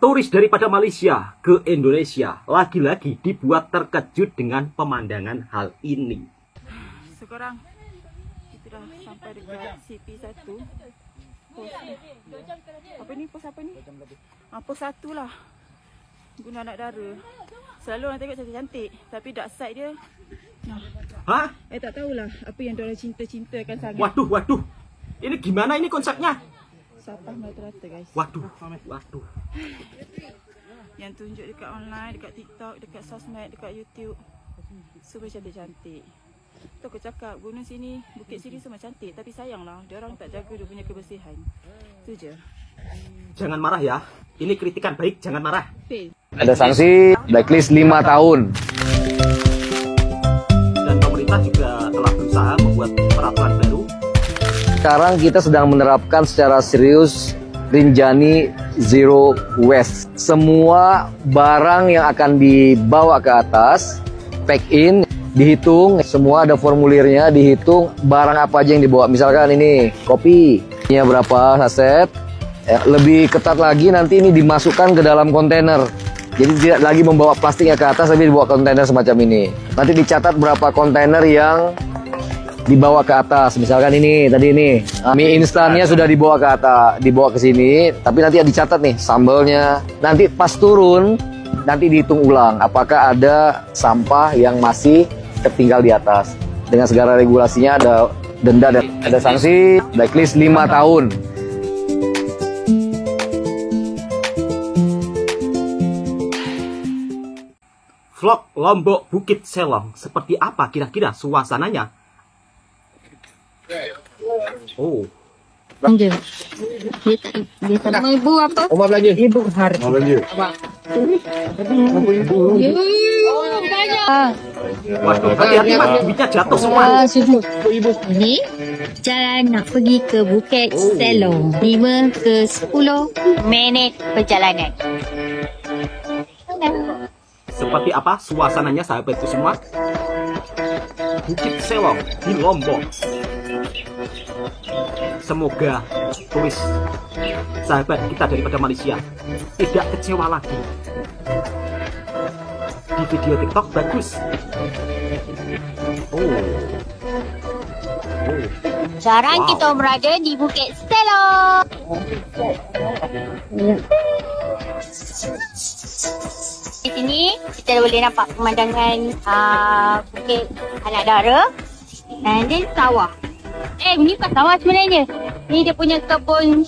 Turis daripada Malaysia ke Indonesia lagi-lagi dibuat terkejut dengan pemandangan hal ini. Sekarang kita dah sampai dekat CP1. Pos apa ni? Pos apa ni? Pos 1 lah. Guna anak dara. Selalu orang tengok cantik-cantik, tapi dark side dia. Hah? Tak tahulah apa yang diorang cinta-cintakan sangat. Waduh. Ini gimana ini konsepnya? Sapah merata-rata guys. Waduh. Yang tunjuk dekat online, dekat TikTok, dekat sosmed, dekat YouTube. Semua cantik-cantik. Tu aku cakap, gunung sini, bukit sini semua cantik. Tapi sayanglah, diorang tak jaga dia punya kebersihan. Itu je. Jangan marah ya. Ini kritikan baik, jangan marah. Ada sanksi blacklist 5 tahun. Dan pemerintah juga telah berusaha membuat peraturan baru. Sekarang kita sedang menerapkan secara serius Rinjani Zero Waste. Semua barang yang akan dibawa ke atas, pack in, dihitung, semua ada formulirnya, dihitung barang apa aja yang dibawa. Misalkan ini kopi, ini berapa saset. Lebih ketat lagi nanti ini dimasukkan ke dalam kontainer. Jadi tidak lagi membawa plastiknya ke atas, tapi dibawa kontainer semacam ini. Nanti dicatat berapa kontainer yang dibawa ke atas. Misalkan ini tadi ini mie instannya sudah dibawa ke atas, dibawa ke sini, tapi nanti dicatat nih sambalnya. Nanti pas turun nanti dihitung ulang apakah ada sampah yang masih tertinggal di atas. Dengan segala regulasinya, ada denda dan ada sanksi blacklist 5 tahun. Vlog Lombok Bukit Selong, seperti apa kira-kira suasananya? Oh. Belanja. Dia tak mau ibu apa? Omar belanja. Ibu hari. Omar belanja. Waduh, hati-hati mas, bibitnya jatuh semua. Ibu. Ini jalan nak pergi ke Bukit Selong. 5 ke 10 minit perjalanan. Seperti apa suasananya sahabatku semua? Bukit Selong di Lombok. Semoga turis sahabat kita daripada Malaysia tidak kecewa lagi. Di video TikTok bagus. Sekarang kita berada di Bukit Selong. Di sini kita boleh nampak pemandangan Bukit Anak Dara dan then sawah. Ni bukan sawah sebenarnya. Ni dia punya kebun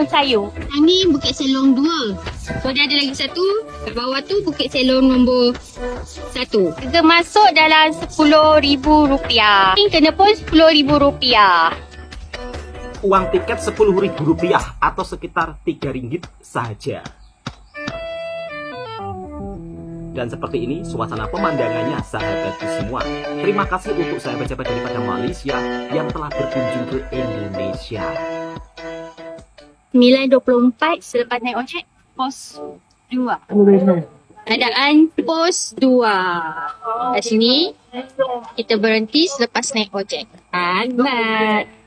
sayur. Yang ni Bukit Selong 2. So dia ada lagi satu. Kat bawah tu Bukit Selong nombor 1. Kita masuk dalam RM10,000. Kena pun RM10,000. Uang tiket RM10.000 atau sekitar RM3 saja. Dan seperti ini suasana pemandangannya sahabatku semua. Terima kasih untuk sahabat-sahabat daripada Malaysia yang telah berkunjung ke Indonesia. 9.24 selepas naik ojek, pos 2. Keadaan pos 2. Kat sini kita berhenti selepas naik ojek. Albat.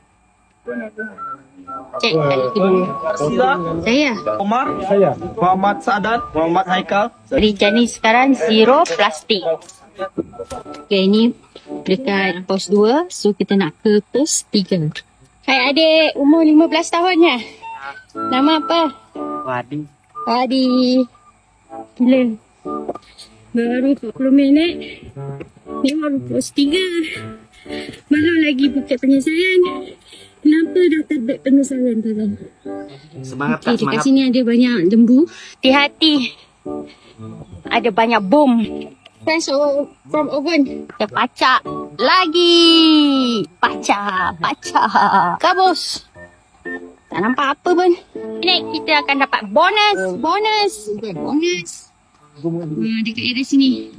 Cek kali kedua. Saya. Omar. Saya. Muhammad Sa'adat. Muhammad Haikal. Rinjani sekarang zero plastik. Okay, ini dekat pos 2. So kita nak ke pos 3. Hai adik, umur 15 tahunnya. Nama apa? Wadi. Wadi. Gila. Baru 40 minit. Ni baru pos 3. Belum lagi Bukit Penyesalan. Kenapa dah terbit penyesalan tu? Semangat Kak, Dekat semangat. sini ada banyak lembu. Hati-hati. Ada banyak bom. Fresh from oven. Kita pacak lagi. Pacak. Kabus. Tak nampak apa pun. Ini kita akan dapat bonus. Dekat area sini.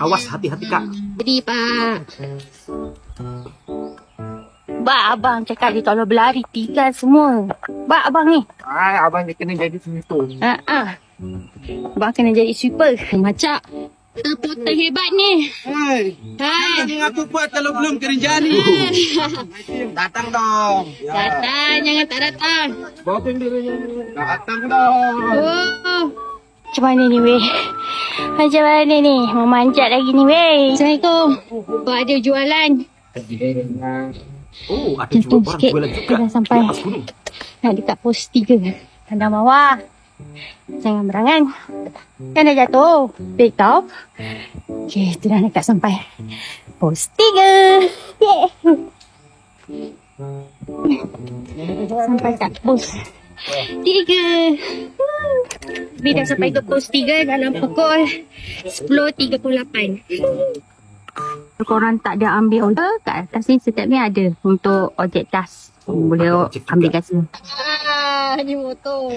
Awas, hati-hati Kak. Jadi Pak. Abang cakap dia tolong berlari, tinggal semua. Abang ni. Abang dia kena jadi sweeper. Abang kena jadi sweeper. Macak. Porter hebat ni. Hai, Hai. ini aku buat kalau belum ke Rinjani. Datang dong. Datang, jangan tak datang. Booking dirinya. Datang dong. Oh. Macam mana ni weh? Macam mana ni? Mau manjat lagi ni weh. Assalamualaikum. Kau ada jualan? Oh, ada Jantung orang sikit. jualan juga Dah sampai. di atas gunung. Nak dekat pos 3. Tanda mawar. Jangan berangan. Kan dah jatuh. Baik tau. Okey, tu dah dekat sampai. Pos 3. Yeah. Sampai kat pos 3. Bila dah sampai ke pos 3 dalam pukul 10.38. Korang tak ada ambil order, kat atas ni setiap ni ada untuk ojek tas. Boleh ada ojek ambil juga. kat sini. Ni motor.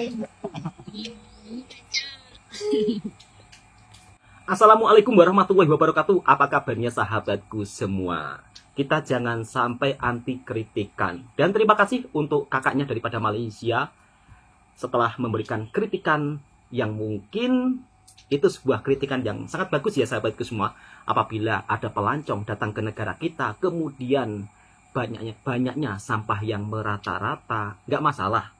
Assalamualaikum warahmatullahi wabarakatuh. Apa kabarnya sahabatku semua? Kita jangan sampai anti kritikan. Dan terima kasih untuk kakaknya daripada Malaysia setelah memberikan kritikan yang mungkin itu sebuah kritikan yang sangat bagus ya sahabatku semua. Apabila ada pelancong datang ke negara kita, kemudian banyaknya sampah yang merata-rata, nggak masalah.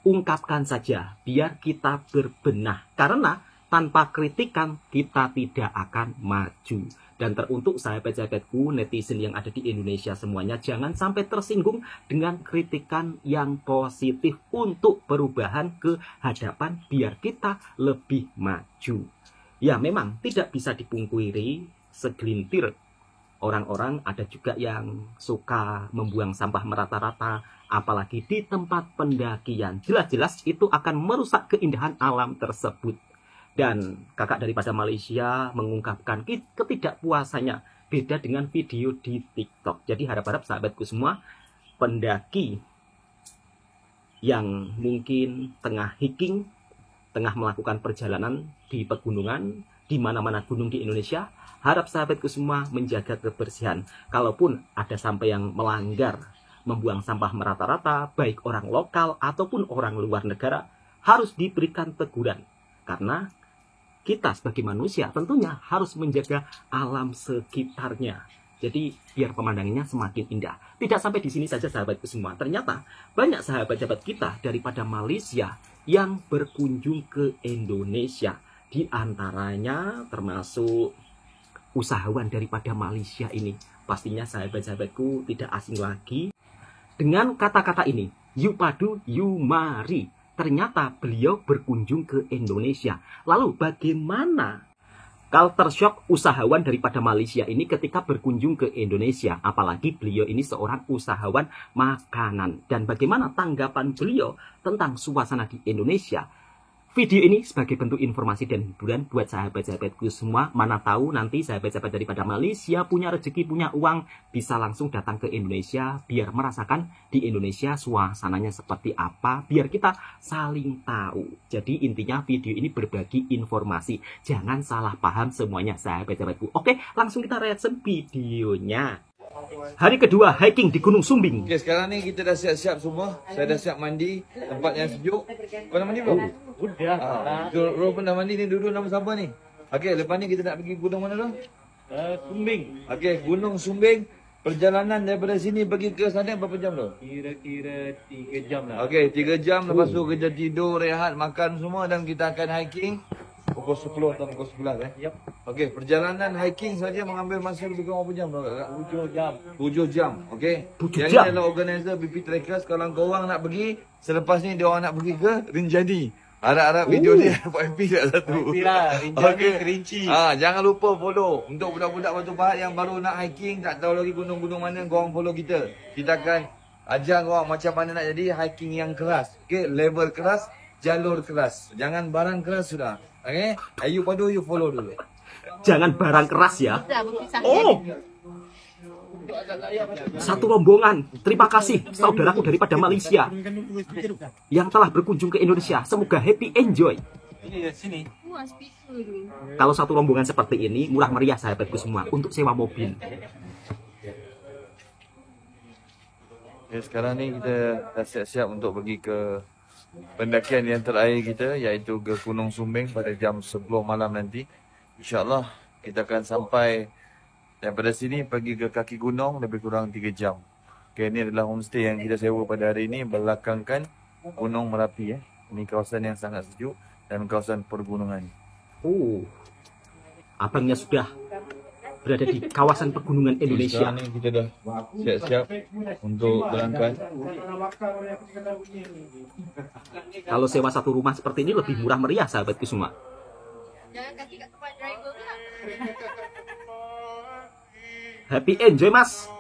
Ungkapkan saja, biar kita berbenah. Karena tanpa kritikan, kita tidak akan maju. Dan teruntuk sahabat-sahabatku, netizen yang ada di Indonesia semuanya, jangan sampai tersinggung dengan kritikan yang positif untuk perubahan ke hadapan, biar kita lebih maju. Ya memang tidak bisa dipungkiri segelintir orang-orang ada juga yang suka membuang sampah merata-rata, apalagi di tempat pendakian. Jelas-jelas itu akan merusak keindahan alam tersebut. Dan kakak daripada Malaysia mengungkapkan ketidakpuasannya beda dengan video di TikTok. Jadi harap-harap sahabatku semua, pendaki yang mungkin tengah hiking, tengah melakukan perjalanan di pegunungan, di mana-mana gunung di Indonesia, harap sahabatku semua menjaga kebersihan. Kalaupun ada sampai yang melanggar, membuang sampah merata-rata, baik orang lokal ataupun orang luar negara, harus diberikan teguran. Karena kita sebagai manusia tentunya harus menjaga alam sekitarnya. Jadi biar pemandangannya semakin indah. Tidak sampai di sini saja sahabatku semua. Ternyata banyak sahabat-sahabat kita daripada Malaysia yang berkunjung ke Indonesia. Di antaranya termasuk usahawan daripada Malaysia ini. Pastinya sahabat-sahabatku tidak asing lagi dengan kata-kata ini. Yuk padu, yuk mari. Ternyata beliau berkunjung ke Indonesia. Lalu bagaimana culture shock usahawan daripada Malaysia ini ketika berkunjung ke Indonesia? Apalagi beliau ini seorang usahawan makanan. Dan bagaimana tanggapan beliau tentang suasana di Indonesia? Video ini sebagai bentuk informasi dan hiburan buat sahabat-sahabatku semua. Mana tahu nanti sahabat-sahabat daripada Malaysia punya rezeki, punya uang, bisa langsung datang ke Indonesia biar merasakan di Indonesia suasananya seperti apa, biar kita saling tahu. Jadi intinya video ini berbagi informasi. Jangan salah paham semuanya sahabat-sahabatku. Oke, langsung kita reaction videonya. Hari kedua hiking di Gunung Sumbing. Okay, sekarang ni kita dah siap-siap semua. Saya dah siap mandi. Tempat yang sejuk. Kau dah mandi belum? Sudah. Ro pun dah mandi ni. Duduk nama siapa ni? Okey, lepas ni kita nak pergi gunung mana tu? Sumbing. Okey, Gunung Sumbing. Perjalanan daripada sini pergi ke sana berapa jam tu? Kira-kira 3 jam lah. Okey, 3 jam. Lepas tu kita tidur, rehat, makan semua. Dan kita akan hiking. Pukul 10 atau pukul 11 Yep. Okey, perjalanan hiking saja mengambil masa lebih kurang berapa jam tu kakak? 7 jam. 7 jam, okey. 7 Yang jam. ni adalah organizer BP Trekkers. Kalau korang nak pergi, selepas ni dia orang nak pergi ke Rinjani. Harap-harap video ni FYP tak satu. FYP lah, Rinjani, Kerinci. Jangan lupa follow. Untuk budak-budak Batu Pahat yang baru nak hiking, tak tahu lagi gunung-gunung mana, korang follow kita. Kita akan ajar korang macam mana nak jadi hiking yang keras. Okey, level keras, jalur keras. Jangan barang keras sudah. Okey, ayu padu you follow dulu. Jangan barang keras ya. Oh, satu rombongan. Terima kasih saudaraku daripada Malaysia yang telah berkunjung ke Indonesia. Semoga happy, enjoy. Sini. Kalau satu rombongan seperti ini murah meriah sahabatku semua untuk sewa mobil. Okay, sekarang ni kita dah siap-siap untuk pergi ke pendakian yang terakhir kita, iaitu ke Gunung Sumbing pada jam 10 malam nanti. InsyaAllah kita akan sampai daripada sini pergi ke kaki gunung lebih kurang 3 jam. Okay, ini adalah homestay yang kita sewa pada hari ini belakangkan Gunung Merapi. Ini kawasan yang sangat sejuk dan kawasan pergunungan. Oh, abangnya sudah berada di kawasan pegunungan Indonesia. Sekarang ni kita dah siap-siap untuk berangkat. Kalau sewa satu rumah seperti ini lebih murah meriah, sahabatku semua. Happy enjoy, Mas.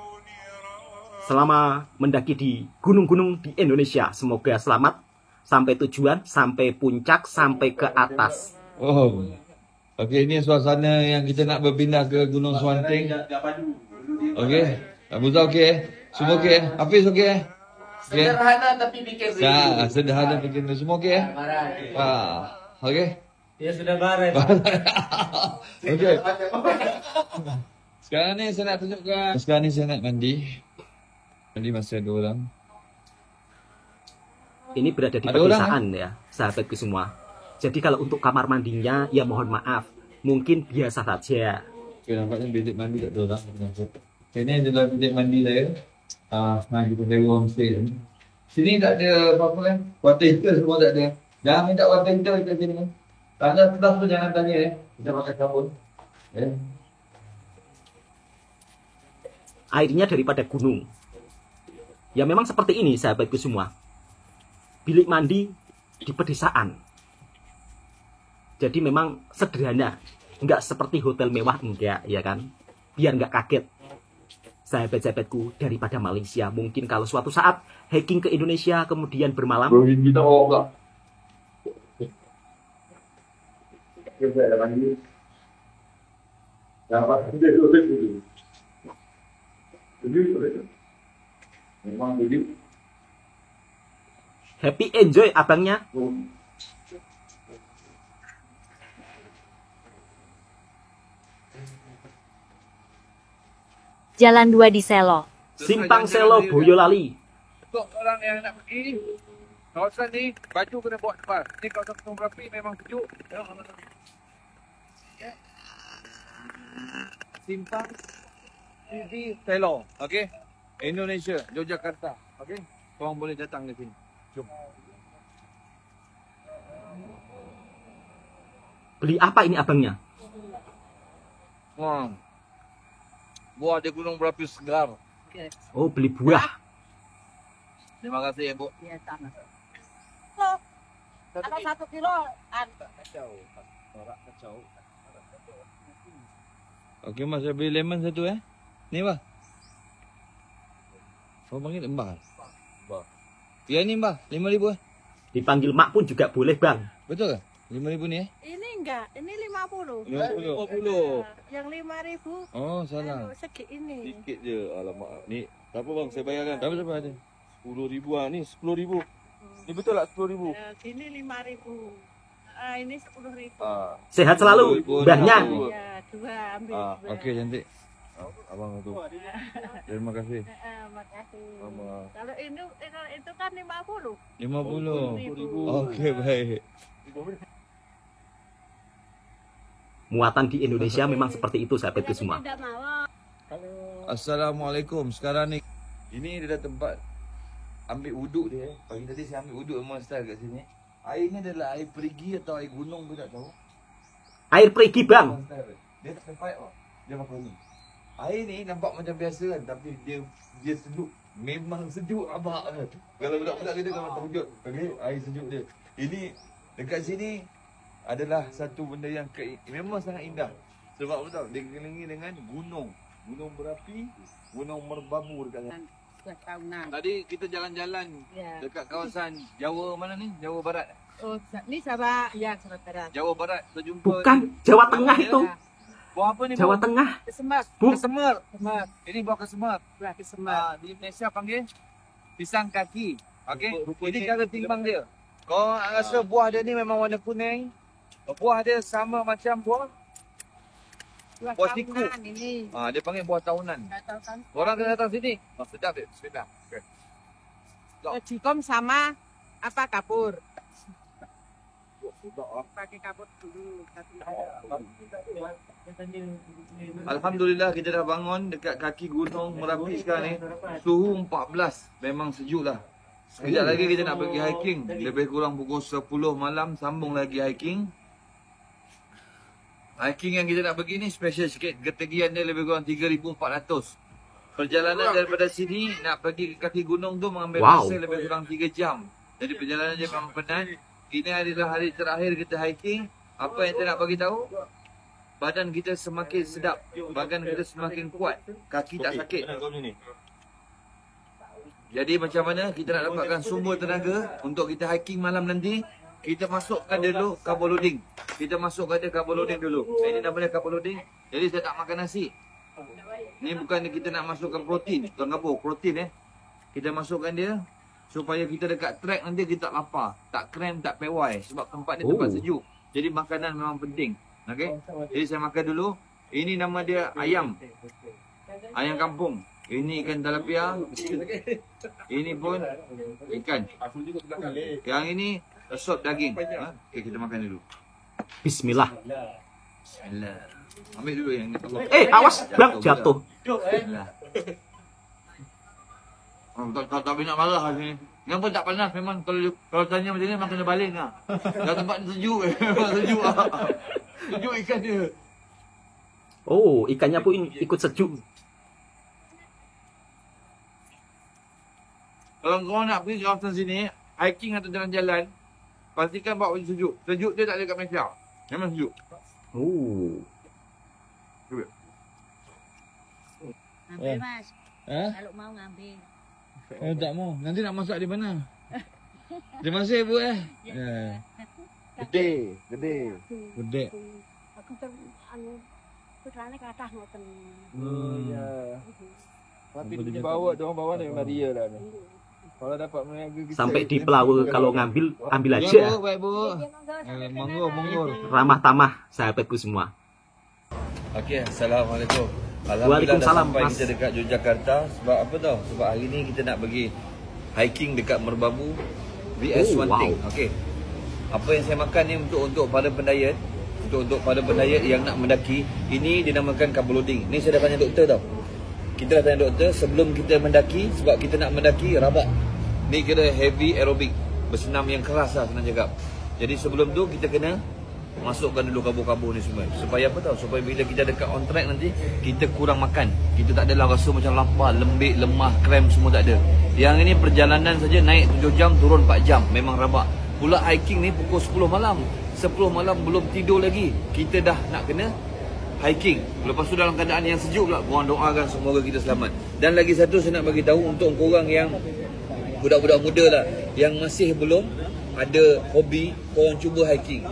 Selama mendaki di gunung-gunung di Indonesia, semoga selamat sampai tujuan, sampai puncak, sampai ke atas. Oh, okey, ini suasana yang kita nak berpindah ke Gunung Swanting. Okey, Abu Zah okey? Semua okey? Hafiz okey? Okay. Sederhana tapi bikin rindu. Sederhana bikin rindu. Semua okey? Okey? Dia sudah barat. Okey. Sekarang ni saya nak tunjukkan. Sekarang ni saya nak mandi. Mandi masih ada orang. Ini berada di Ada orang, pedesaan ya, sahabatku semua. Jadi kalau untuk kamar mandinya, ya mohon maaf, mungkin biasa saja. Okay, nampaknya bilik mandi tak ada orang. Okay, ni adalah bilik mandi saya. Mari kita sewa homestay ni. Sini tak ada apa-apa kan? Water heater semua tak ada. Jangan minta water heater kat sini. Tanda staff tu jangan tanya kita pakai sabun. Airnya daripada gunung. Ya memang seperti ini, sahabatku semua. Bilik mandi di pedesaan. Jadi memang sederhana. Enggak seperti hotel mewah, enggak, ya kan? Biar enggak kaget. Sahabat-sahabatku daripada Malaysia. Mungkin kalau suatu saat hiking ke Indonesia kemudian bermalam. Kita bawa pula. Kita mandi. Dapat kita dulu. Memang jadi. Happy enjoy abangnya. Jalan 2 di Selo. Simpang Selo Boyolali. Untuk orang yang nak pergi kawasan ni, baju kena bawa tebal. Ni kawasan Gunung Merapi memang sejuk. Simpang TV Selo, okey? Indonesia, Yogyakarta, okey? Korang boleh datang ke sini. Jom. Beli apa ini abangnya? Buah di Gunung Merapi segar. Oh, beli buah. Terima kasih ya, Bu. Ya, sama. Kalau 1 kilo, Kacau. Okey, Mas, saya beli lemon satu Ni, Mbah. Oh, panggil Mbah. Ya, ni, Mbah. 5,000 Dipanggil mak pun juga boleh, Bang. Betul ke? 5,000 ni ini enggak, ini 50. 50. Yang 5.000. Oh, salah. Sekit ini. Sikit je. Alamak. Ni, apa bang saya bayarkan? Berapa ada? 10,000 lah. Ni 10,000. Ni betul tak 10,000? Sini 5.000. Ini 10.000. Sehat selalu, Mbahnya. Ya, 2 ambil. dua. Okey, cantik. Abang tu. Terima kasih. Makasih. Abang. Kalau itu kan 50. 50. Okey, baik. Muatan di Indonesia memang seperti itu, sahabatku semua. Assalamualaikum. Sekarang ni ini dia dah tempat ambil wuduk dia. Pagi tadi saya ambil wuduk memang style kat sini. Air ni adalah air perigi atau air gunung ke tak tahu. Air perigi, Bang. Dia tak sampai dia pakai ni. Air ni nampak macam biasa kan, tapi dia sejuk. Memang sejuk abang. Kalau budak-budak kita memang terkejut. Okey, air sejuk dia. Ini dekat sini adalah satu benda yang memang sangat indah. Sebab apa tahu? Dia dikelilingi dengan gunung. Gunung berapi, gunung merbabu dekat sana. Tahunan. Tadi kita jalan-jalan dekat kawasan Jawa mana ni? Jawa Barat. Oh, ni Sabah. Ya, Sabah Barat. Jawa Barat terjumpa. Bukan, Jawa Tengah itu. Buah apa ni? Jawa Tengah. Kesemak. Bu. Kesemar. Ini buah kesemar. Buah kesemak. Di Malaysia panggil pisang kaki. Okey. Ini cara timbang dia. Kau rasa buah dia ni memang warna kuning. Buah dia sama macam buah siku. Ini. Dia panggil buah tahunan. Katakan. Orang kena datang sini. Sedap dia. Bismillah. Okey. Cikom sama apa kapur? Alhamdulillah kita dah bangun dekat kaki gunung Merapi sekarang ni. Suhu 14. Memang sejuk lah. Sekejap lagi kita nak pergi hiking. Lebih kurang pukul 10 malam sambung lagi hiking. Hiking yang kita nak pergi ni special sikit. Ketinggian dia lebih kurang 3,400. Perjalanan daripada sini nak pergi ke kaki gunung tu mengambil masa lebih kurang 3 jam. Jadi perjalanan dia memang penat. Ini adalah hari terakhir kita hiking. Apa yang saya nak bagi tahu? Badan kita semakin sedap, badan kita semakin kuat, kaki tak sakit. Jadi macam mana kita nak dapatkan sumber tenaga untuk kita hiking malam nanti? Kita masukkan dulu carbo loading. Kita masukkan dia carbo loading dulu. Ini namanya carbo loading. Jadi saya tak makan nasi. Ni bukan kita nak masukkan protein, tuan kapur, protein Kita masukkan dia supaya kita dekat trek nanti kita tak lapar, tak kram, tak pewai sebab tempat ni tempat sejuk. Jadi makanan memang penting. Okey. Jadi saya makan dulu. Ini nama dia ayam. Ayam kampung. Ini ikan tilapia. Ini pun ikan. Yang ini sop daging. Okey, kita makan dulu. Bismillah. Bismillah. Ambil dulu yang ni. Awas, bang, jatuh. Bismillah. Tak nak marah hari ni. Yang pun tak panas memang kalau tanya macam ni memang kena baling lah. Dah tempat ni sejuk memang sejuk lah. Sejuk ikan dia. Oh, ikannya pun ikut sejuk. Kalau kau nak pergi kawasan sini, hiking atau jalan-jalan, pastikan bawa baju sejuk. Sejuk dia tak ada kat Malaysia. Memang sejuk. Oh. Ambil mas. Ha? Kalau mau ngambil. Oh, tak mau. Nanti nak masak di mana? Terima kasih, Bu. Gede. Aku putrane ke atas ngoten. Ya. Tapi dia bawa, dia orang bawa dari Maria lah ni. Kalau dapat meniaga kita. Sampai di Pelawa kalau ngambil, ambil aja. Bu, baik, Bu. Monggo. Ramah tamah sahabatku semua. Okey, Assalamualaikum. Waalaikumsalam, sampai Mas. kita dekat Yogyakarta. Sebab apa tau? Sebab hari ni kita nak pergi hiking dekat Merbabu VS Wanting. Okey. Apa yang saya makan ni untuk para pendayat, untuk para pendayat yang nak mendaki, ini dinamakan carbo loading. Ni saya dah tanya doktor tau. Kita dah tanya doktor sebelum kita mendaki, sebab kita nak mendaki rabak. Ni kira heavy aerobic, bersenam yang keras lah senang cakap. Jadi sebelum tu kita kena masukkan dulu karbo-karbo ni semua. Supaya apa tau? Supaya bila kita dekat on track nanti, kita kurang makan. Kita tak adalah rasa macam lapar, lembik, lemah, kram semua tak ada. Yang ini perjalanan saja naik 7 jam, turun 4 jam. Memang rabak. Pula hiking ni pukul 10 malam. 10 malam belum tidur lagi. Kita dah nak kena hiking. Lepas tu dalam keadaan yang sejuk pula. Korang doakan semoga kita selamat. Dan lagi satu saya nak bagi tahu untuk korang yang budak-budak muda lah, yang masih belum ada hobi, korang cuba hiking.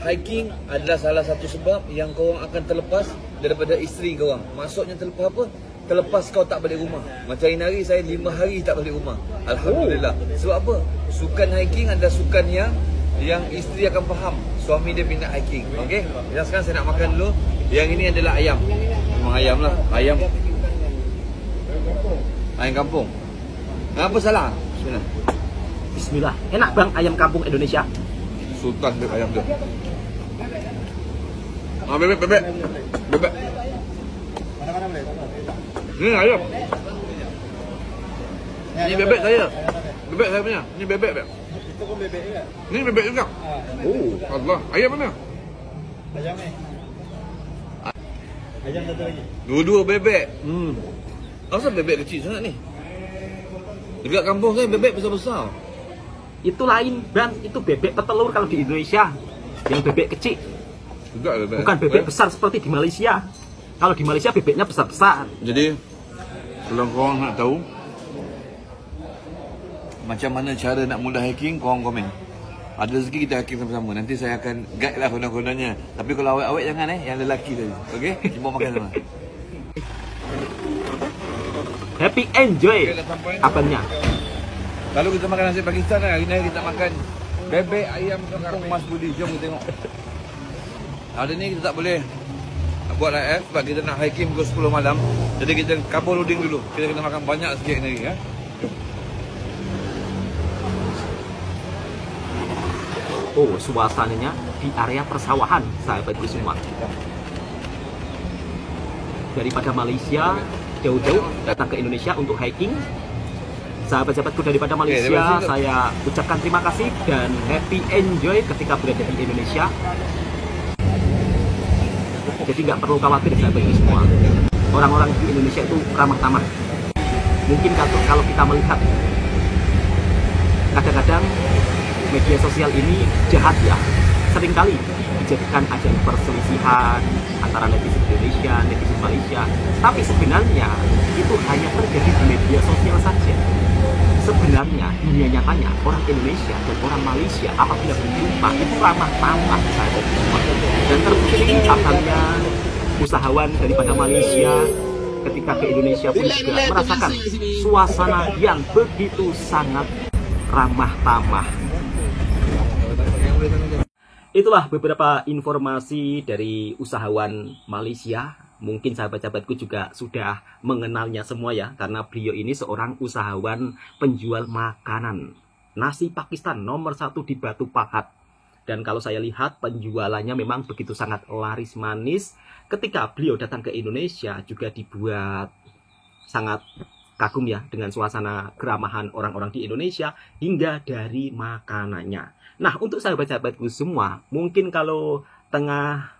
Hiking adalah salah satu sebab yang korang akan terlepas daripada isteri korang. Maksudnya terlepas apa? Terlepas kau tak balik rumah. Macam hari saya 5 hari tak balik rumah. Alhamdulillah. Sebab apa? Sukan hiking adalah sukan yang isteri akan faham. Suami dia minat hiking. Okey? Dan sekarang saya nak makan dulu. Yang ini adalah ayam. Memang ayam lah. Ayam kampung. Apa salah? Bismillah. Enak bang ayam kampung Indonesia. Sultan dia ayam dia. Bebek. Mana boleh? Ni ayam. Ni bebek saya. Bebek saya punya. Ni bebek. Itu pun bebek juga. Ni bebek juga. Oh, Allah. Ayam mana? Ayam ni. Ayam satu lagi. Dua-dua bebek. Asal bebek kecil sangat ni? Dekat kampung saya bebek besar-besar. Itu lain bang, itu bebek petelur kalau di Indonesia. Yang bebek kecil. Bebek. Bukan bebek besar seperti di Malaysia. Kalau di Malaysia bebeknya besar-besar. Jadi, kalau korang nak tahu macam mana cara nak mula hiking, korang komen. Ada rezeki kita hiking sama-sama. Nanti saya akan guide lah konon-kononnya. Tapi kalau awet-awet jangan yang lelaki tadi. Okey? Jumpa makan sama. Happy enjoy abangnya. Lalu kita makan nasi Pakistan lah. Hari ni kita makan bebek ayam kampung Mas Budi. Jom kita tengok. Hari ni kita tak boleh buat live sebab kita nak hiking pukul 10 malam. Jadi kita carbo loading dulu. Kita kena makan banyak sikit ni ya. Jom. Oh, suasananya di area persawahan, sahabatku semua. Daripada Malaysia, jauh-jauh datang ke Indonesia untuk hiking. Sahabat-sahabatku daripada Malaysia, saya ucapkan terima kasih dan happy enjoy ketika berada di Indonesia. Jadi nggak perlu khawatir, sahabatku semua. Orang-orang di Indonesia itu ramah tamah. Mungkin kalau kita melihat, kadang-kadang media sosial ini jahat ya. Seringkali dijadikan ajang perselisihan antara netizen Indonesia, netizen Malaysia. Tapi sebenarnya itu hanya terjadi di media sosial saja. Sebenarnya dunia nyatanya orang Indonesia dan orang Malaysia apabila berjumpa itu ramah tamah, sahabat semua. Dan terbukti katanya usahawan daripada Malaysia ketika ke Indonesia pun juga merasakan suasana yang begitu sangat ramah tamah. Itulah beberapa informasi dari usahawan Malaysia. Mungkin sahabat-sahabatku juga sudah mengenalnya semua ya, karena beliau ini seorang usahawan penjual makanan nasi Pakistan nomor 1 di Batu Pahat. Dan kalau saya lihat penjualannya memang begitu sangat laris manis. Ketika beliau datang ke Indonesia juga dibuat sangat kagum ya dengan suasana keramahan orang-orang di Indonesia hingga dari makanannya. Nah, untuk sahabat-sahabatku semua, mungkin kalau tengah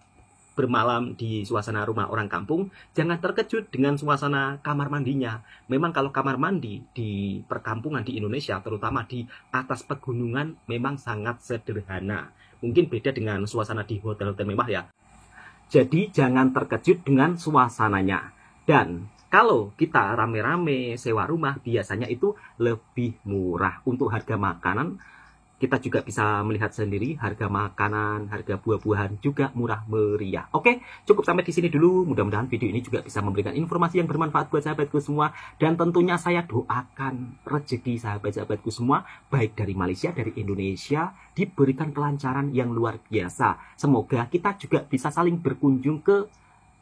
bermalam di suasana rumah orang kampung, jangan terkejut dengan suasana kamar mandinya. Memang kalau kamar mandi di perkampungan di Indonesia, terutama di atas pegunungan, memang sangat sederhana. Mungkin beda dengan suasana di hotel-hotel mewah ya. Jadi jangan terkejut dengan suasananya. Dan kalau kita rame-rame sewa rumah, biasanya itu lebih murah. Untuk harga makanan, kita juga bisa melihat sendiri harga makanan, harga buah-buahan juga murah meriah. Oke, cukup sampai di sini dulu. Mudah-mudahan video ini juga bisa memberikan informasi yang bermanfaat buat sahabatku semua. Dan tentunya saya doakan rezeki sahabat-sahabatku semua, baik dari Malaysia, dari Indonesia, diberikan kelancaran yang luar biasa. Semoga kita juga bisa saling berkunjung ke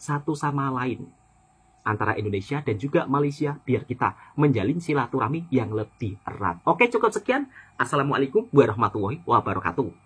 satu sama lain antara Indonesia dan juga Malaysia, biar kita menjalin silaturahmi yang lebih erat. Oke, cukup sekian. Assalamualaikum warahmatullahi wabarakatuh.